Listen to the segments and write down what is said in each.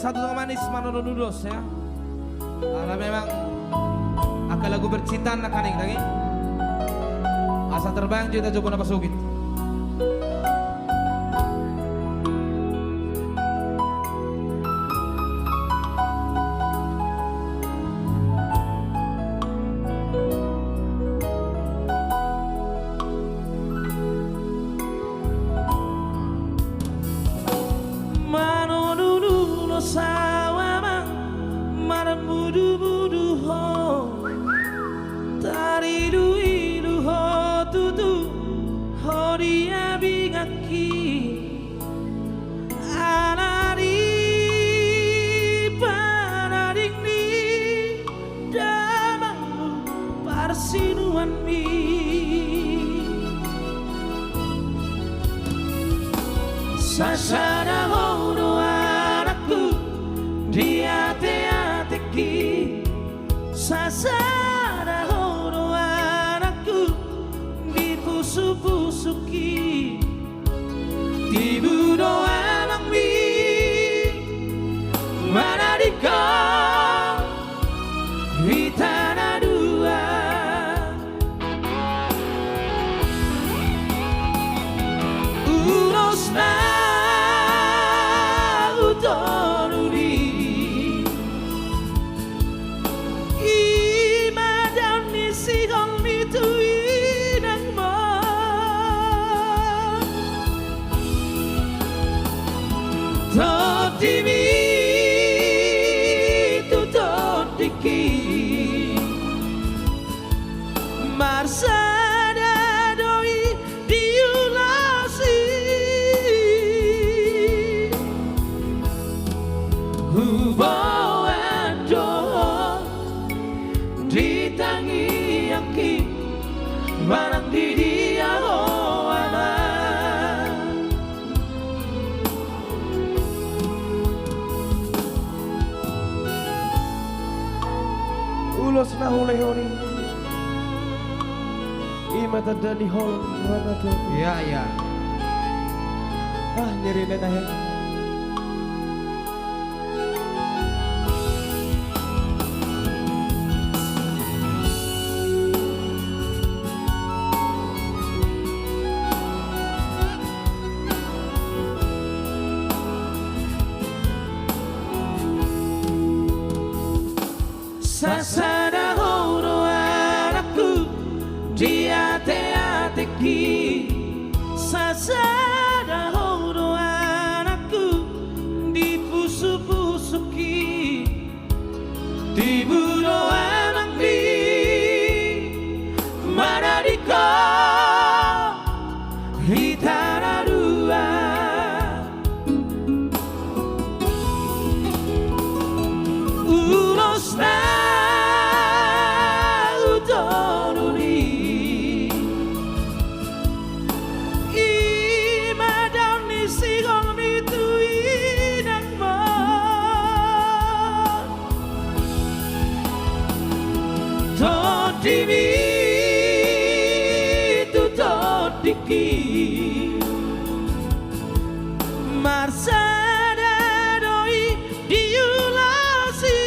satu dengan manis Manolo Nudos ya. Karena memang akan lagu bercinta nak kaning lagi. Asa terbang kita coba napa sugit. Sawama maramudu budu ho taridu idu ho tutu horia bingaki anari panaring ni damang parsinuan mi sasana hono di hati-hatiku sasana horo anakku di pusu-pusuki di budo emang mi mana di kau di tanah dua uros na utonuri Totimi tu totiki Marsada doi diulasi Hubawa do ditangi yaki barang di dia ulos na huli-huli imata dani hol wana to Iya iya. nyeri na tayo sasana horo anakku di hati-hatiku sasana horo anakku di pusu-pusuki di budo emang di mana di kau di tanah dua ulos na Totimi tu totiki Marsada doi diulasi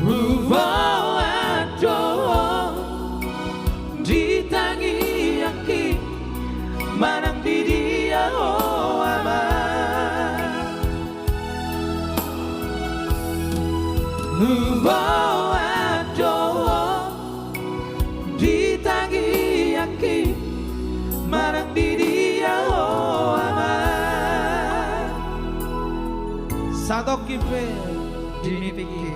Rubawa do ditangi yaki manang di dia oh aman Bawa doa ditangi yaki marang di dia oh aman Satu kipe dinipiki.